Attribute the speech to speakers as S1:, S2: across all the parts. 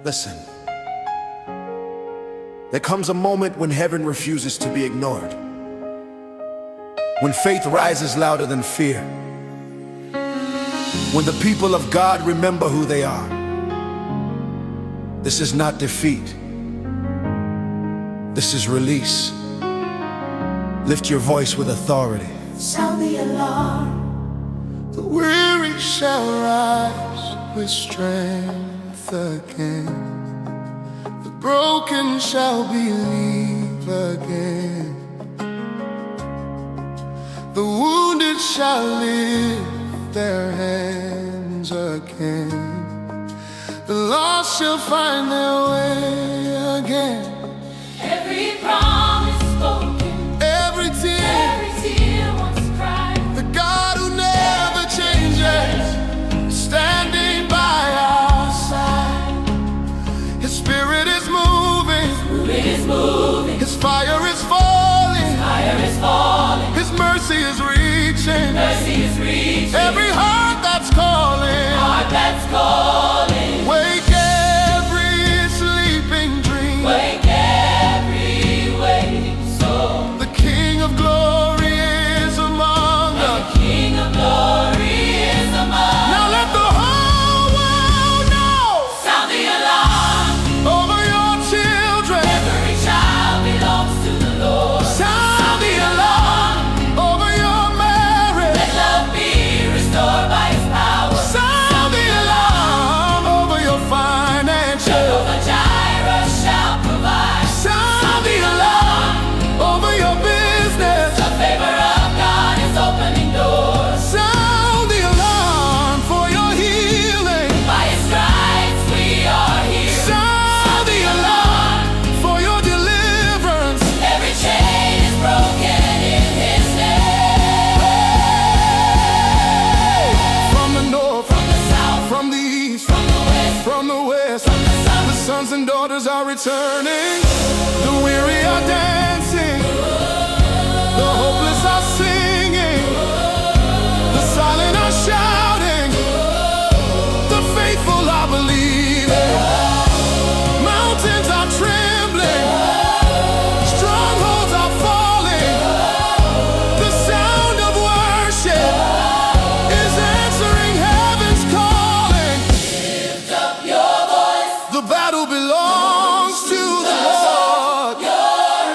S1: Listen, there comes a moment when heaven refuses to be ignored, when faith rises louder than fear, when the people of God remember who they are. This is not defeat. This is release. Lift your voice with authority.
S2: Sound the alarm.
S1: The weary shall rise with strength again. The broken shall believe again. The wounded shall lift their hands again. The lost shall find their way again.
S2: Every promise spoken,
S1: Every tear
S2: once cried.
S1: the God who never changes, standing by our side. His spirit is moving, His fire is falling, His mercy is reaching, every heart that's calling. Wake every sleeping dream, the King of glory is among us. Now let the whole world know.
S2: Sound the alarm.
S1: Over your children,
S2: Every child belongs to the Lord.
S1: sound the alarm. Over your marriage,
S2: Let love be restored by His power.
S1: sound the alarm. Over your finances,
S2: Jehovah Jireh shall provide.
S1: sound the alarm. Over your business,
S2: The favor of God is opening doors.
S1: sound the alarm. For your healing,
S2: By His stripes we are healed.
S1: sound the alarm. For your deliverance,
S2: Every chain is broken in His name.
S1: from the north,
S2: From the south,
S1: from the east,
S2: from the west,
S1: from the west,
S2: from the sun.
S1: the sons and daughters are returning. The weary are dancing, the hopeless are singing, the silent are shouting, the faithful are believing. Mountains are trembling, strongholds are falling. The sound of worship is answering heaven's calling.
S2: Lift up your voice.
S1: The battle belongs to the Lord.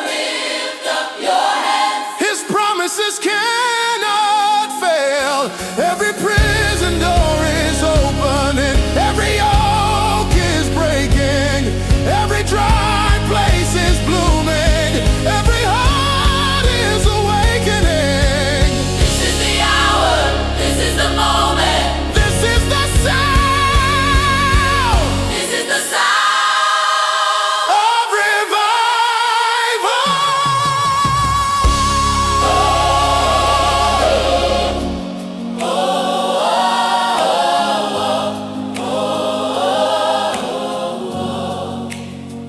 S2: Lift up your hands.
S1: His promises cannot fail. Every prison door is opening, every yoke is breaking, every dry place is blooming, every heart is awakening.
S2: This is the hour. This is the moment.
S1: This is the sound
S2: This is the sound.
S1: of revival.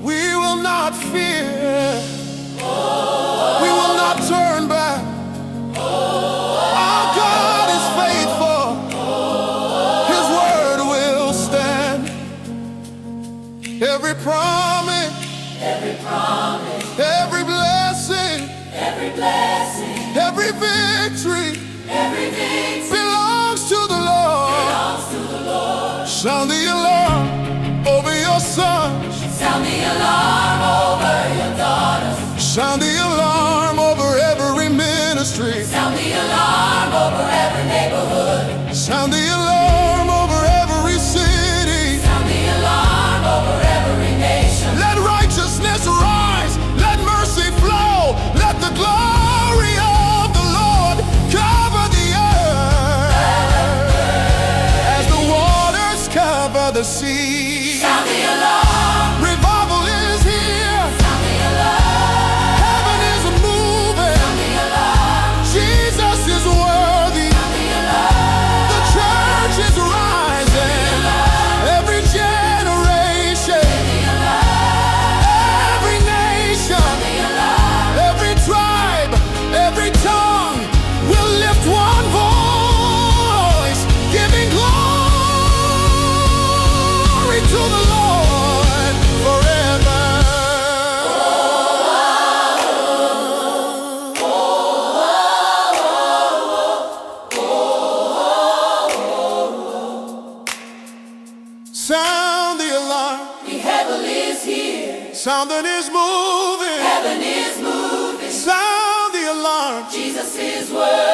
S1: We will not fear. We will not turn back. Our God is faithful. His word will stand. Every promise, every blessing, every victory belongs to the Lord. Sound the alarm over your sons.
S2: Sound the alarm over your daughters.
S1: Sound the alarm over every ministry.
S2: Sound the alarm over every neighborhood.
S1: Sound the alarm over every city.
S2: Sound the alarm over every nation.
S1: Let righteousness rise. Let mercy flow. Let the glory of the Lord cover the earth as the waters cover the sea.
S2: Sound the alarm.
S1: Revival is here.
S2: Sound the alarm.
S1: Heaven is moving.
S2: Sound the alarm.
S1: Jesus is worthy.
S2: Sound the alarm.
S1: The church is rising. Every generation,
S2: The alarm.
S1: every nation,
S2: The alarm.
S1: every tribe, every tongue will lift one voice, giving glory to the Lord. Something is moving.
S2: Heaven is moving.
S1: Sound the alarm.
S2: Jesus is worthy.